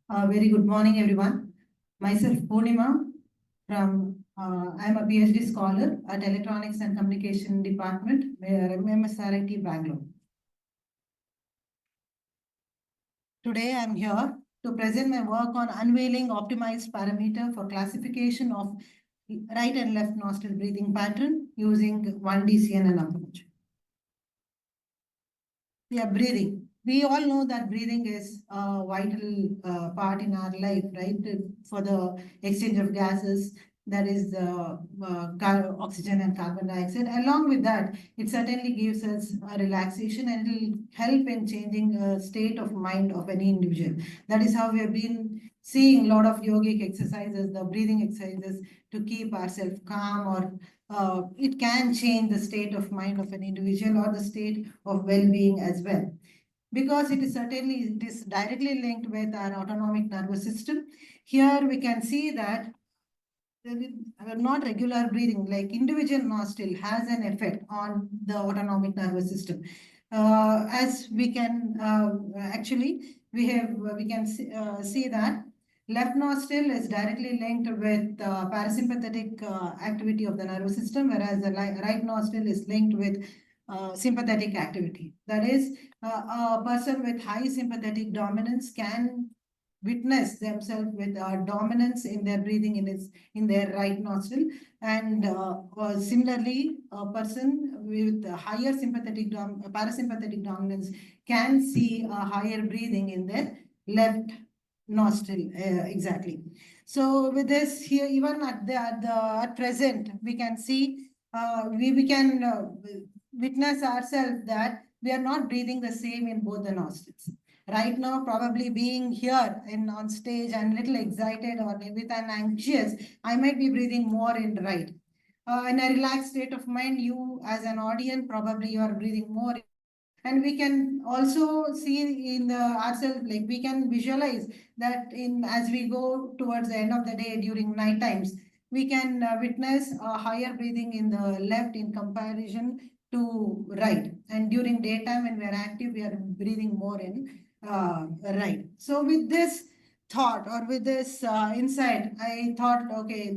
Very good morning, everyone. Myself, Purnima, I'm a PhD scholar at Electronics and Communication Department, MSRIT, Bangalore. Today, I'm here to present my work on unveiling optimized parameter for classification of right and left nostril breathing pattern using 1D CNN approach. Yeah, breathing. We all know that breathing is a vital part in our life, right? For the exchange of gases, that is oxygen and carbon dioxide. Along with that, it certainly gives us a relaxation and it will help in changing the state of mind of any individual. That is how we have been seeing a lot of yogic exercises, the breathing exercises to keep ourselves calm, or it can change the state of mind of an individual or the state of well-being as well, because it is directly linked with our autonomic nervous system. Here we can see that not regular breathing, like individual nostril, has an effect on the autonomic nervous system. As we can actually, we can see that left nostril is directly linked with parasympathetic activity of the nervous system, whereas the right nostril is linked with sympathetic activity. That is, a person with high sympathetic dominance can witness themselves with dominance in their breathing in their right nostril, and similarly a person with a higher parasympathetic dominance can see a higher breathing in their left nostril. Exactly. So with this here, even at present, we can see we can witness ourselves that we are not breathing the same in both the nostrils. Right now, probably being here on stage and little excited or with an anxious, I might be breathing more in right. In a relaxed state of mind, you as an audience, probably you are breathing more. And we can also see in the ourselves, like we can visualize that in as we go towards the end of the day during night times, we can witness a higher breathing in the left in comparison to right. And during daytime when we are active, we are breathing more in right. So with this thought or with this insight, I thought, okay,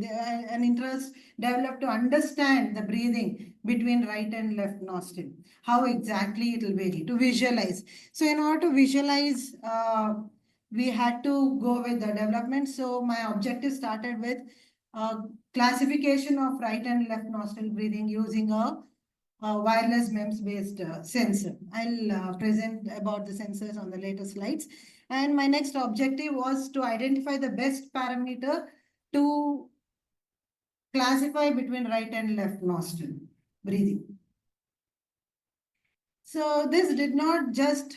an interest developed to understand the breathing between right and left nostril, how exactly it will vary, to visualize. So in order to visualize, we had to go with the development. So my objective started with classification of right and left nostril breathing using a wireless MEMS based sensor. I'll present about the sensors on the later slides. And my next objective was to identify the best parameter to classify between right and left nostril breathing. So this did not just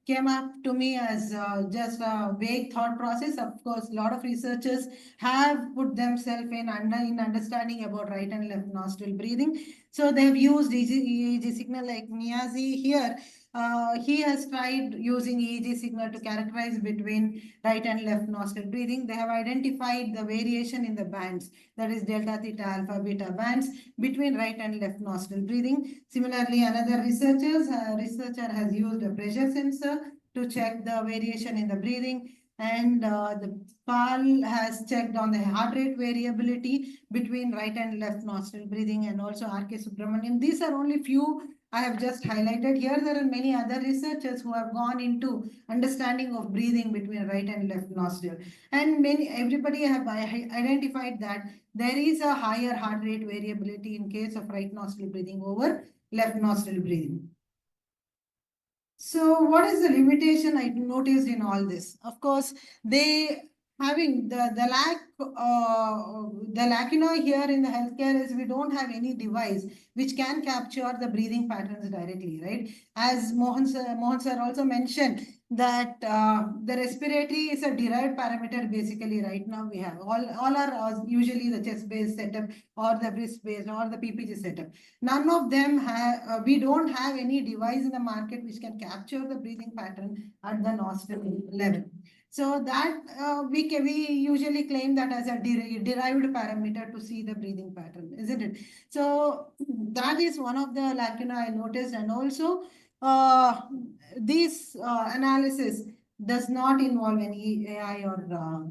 came up to me as just a vague thought process. Of course, a lot of researchers have put themselves in understanding about right and left nostril breathing. So they've used EEG signal like Niazi here. He has tried using EEG signal to characterize between right and left nostril breathing. They have identified the variation in the bands, that is delta, theta, alpha, beta bands between right and left nostril breathing. Similarly, another researcher has used a pressure sensor to check the variation in the breathing, and the PAL has checked on the heart rate variability between right and left nostril breathing, and also R.K. Subramanian. These are only few I have just highlighted here. There are many other researchers who have gone into understanding of breathing between right and left nostril, and everybody have identified that there is a higher heart rate variability in case of right nostril breathing over left nostril breathing. So what is the limitation I noticed in all this? Of course, they having the lacuna here in the healthcare is we don't have any device which can capture the breathing patterns directly, right? As Mohan sir also mentioned that the respiratory is a derived parameter basically. Right now we have all are usually the chest based setup or the wrist based or the PPG setup. None of them have, we don't have any device in the market which can capture the breathing pattern at the nostril level. So that we usually claim that as a derived parameter to see the breathing pattern, isn't it? So that is one of the lacuna I noticed, and also these analysis does not involve any AI or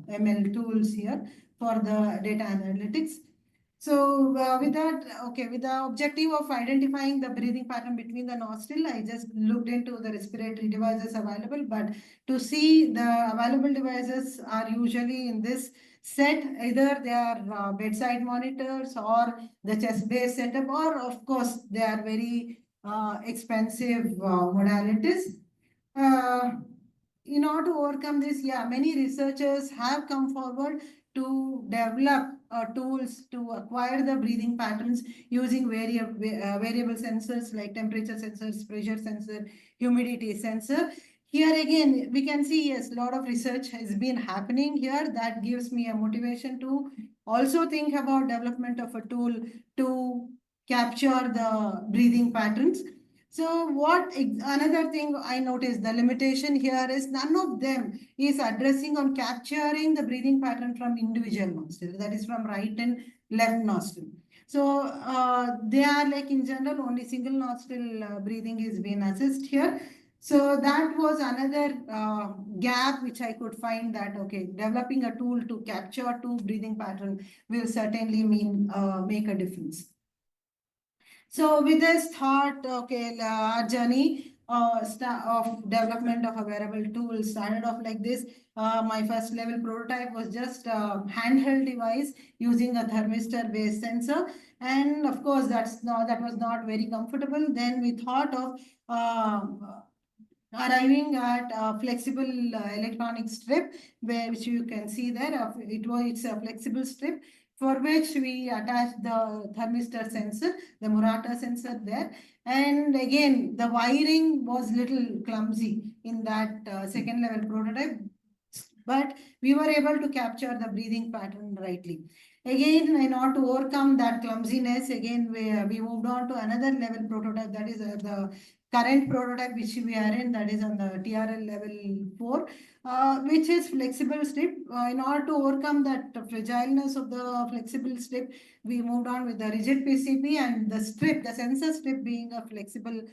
ML tools here for the data analytics. So with that, okay, with the objective of identifying the breathing pattern between the nostril, I just looked into the respiratory devices available, but to see the available devices are usually in this set, either they are bedside monitors or the chest-based setup, or of course, they are very expensive modalities. Uh, in order to overcome this, yeah, many researchers have come forward to develop tools to acquire the breathing patterns using variable sensors like temperature sensors, pressure sensor, humidity sensor. Here again, we can see yes, a lot of research has been happening here. That gives me a motivation to also think about development of a tool to capture the breathing patterns. So another thing I noticed, the limitation here is none of them is addressing on capturing the breathing pattern from individual nostril, that is from right and left nostril. So they are like in general only single nostril breathing is being assessed here. So that was another gap which I could find, that okay, developing a tool to capture two breathing pattern will certainly mean make a difference. So with this thought, okay, our journey of development of a wearable tool started off like this. My first level prototype was just a handheld device using a thermistor based sensor. And of course, that was not very comfortable. Then we thought of arriving at a flexible electronic strip, which you can see there. It's a flexible strip for which we attach the thermistor sensor, the Murata sensor there. And again, the wiring was little clumsy in that second level prototype, but we were able to capture the breathing pattern rightly. Again, in order to overcome that clumsiness, again, we moved on to another level prototype, that is the current prototype which we are in, that is on the TRL level 4, which is flexible strip. In order to overcome that fragileness of the flexible strip, we moved on with the rigid PCB and the strip, the sensor strip being a flexible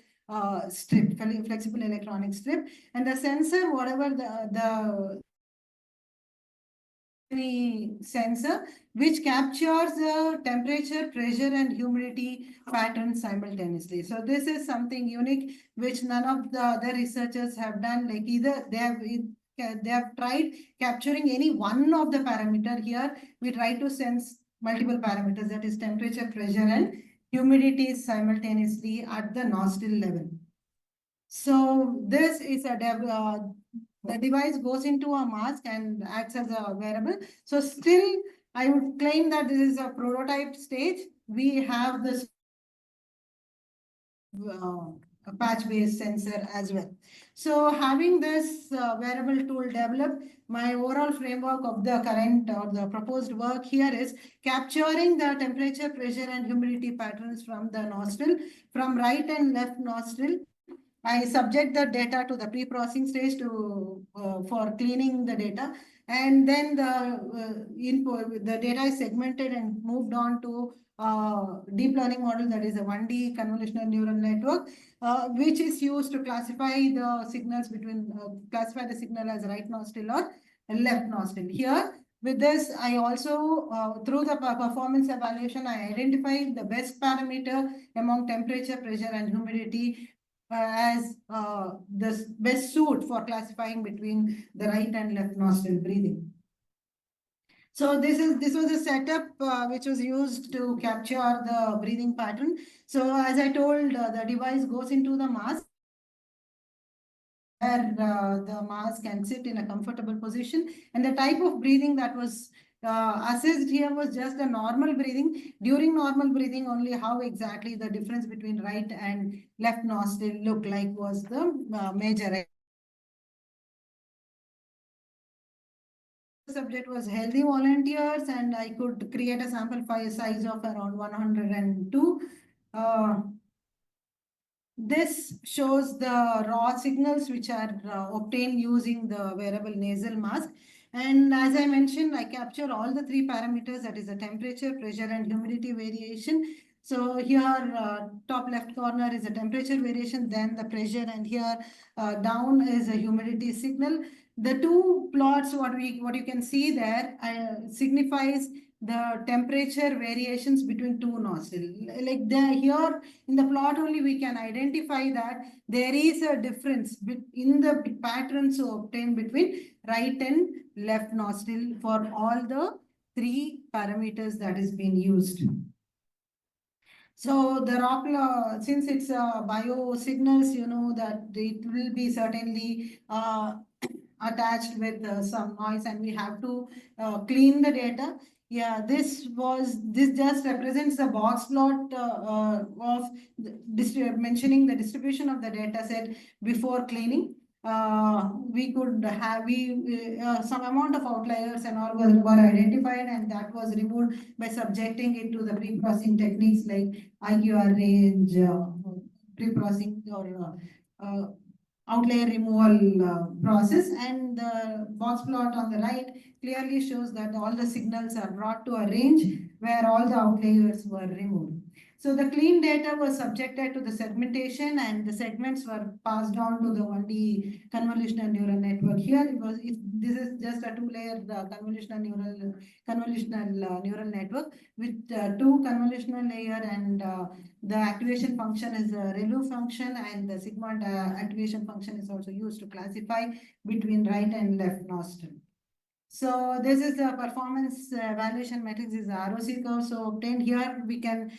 strip, flexible electronic strip, and the sensor, whatever the sensor which captures the temperature, pressure, and humidity patterns simultaneously. So this is something unique which none of the other researchers have done. Like either they have tried capturing any one of the parameter. Here we try to sense multiple parameters, that is temperature, pressure, and humidity simultaneously at the nostril level. So this is the device goes into a mask and acts as a wearable. So still, I would claim that this is a prototype stage. We have this a patch-based sensor as well. So having this wearable tool developed, my overall framework of the current or the proposed work here is capturing the temperature, pressure, and humidity patterns from the nostril, from right and left nostril. I subject the data to the pre-processing stage to for cleaning the data, and then the data is segmented and moved on to deep learning model, that is a 1D convolutional neural network, which is used to classify the signals classify the signal as right nostril or left nostril. Here, with this, I also, through the performance evaluation, I identified the best parameter among temperature, pressure, and humidity as the best suit for classifying between the right and left nostril breathing. So this was a setup which was used to capture the breathing pattern. So as I told, the device goes into the mask, where the mask can sit in a comfortable position, and the type of breathing that was assessed here was just a normal breathing. During normal breathing, only how exactly the difference between right and left nostril looked like was the major. Subject was healthy volunteers, and I could create a sample size of around 102. This shows the raw signals which are obtained using the wearable nasal mask. And as I mentioned, I capture all the three parameters, that is the temperature, pressure, and humidity variation. So here, top left corner is a temperature variation, then the pressure, and here down is a humidity signal. The two plots, what you can see there, signifies the temperature variations between two nostrils. Like here in the plot only we can identify that there is a difference in the patterns obtained between right and left nostril for all the three parameters that is being used. So the rock law, since it's bio signals, you know that it will be certainly attached with some noise, and we have to clean the data. Yeah, this just represents the box plot of mentioning the distribution of the data set before cleaning. We could have some amount of outliers and all were identified, and that was removed by subjecting it to the pre-processing techniques like IQR range, pre-processing or outlier removal process. And the box plot on the right clearly shows that all the signals are brought to a range where all the outliers were removed. So the clean data was subjected to the segmentation, and the segments were passed on to the 1D convolutional neural network. Here this is just a two-layer convolutional neural network with two convolutional layer, and the activation function is a ReLU function, and the sigma activation function is also used to classify between right and left nostril. So this is the performance evaluation matrix, is the ROC curve. So obtained here, we can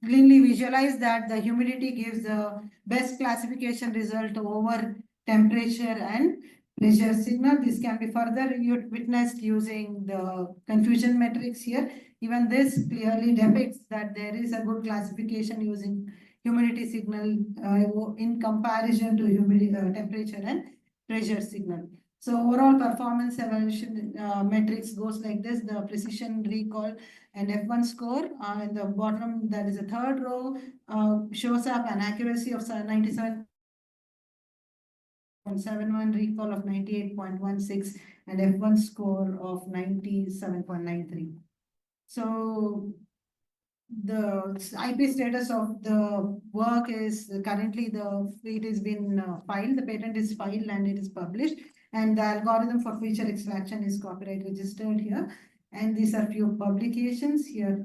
cleanly visualize that the humidity gives the best classification result over temperature and pressure signal. This can be further witnessed using the confusion matrix here. Even this clearly depicts that there is a good classification using humidity signal in comparison to humidity, temperature and pressure signal. So overall performance evaluation matrix goes like this: the precision recall and F1 score. In the bottom, that is the third row, shows up an accuracy of 97.71, recall of 98.16, and F1 score of 97.93. So the IP status of the work is currently it has been filed, the patent is filed and it is published, and the algorithm for feature extraction is copyright registered here. And these are few publications here.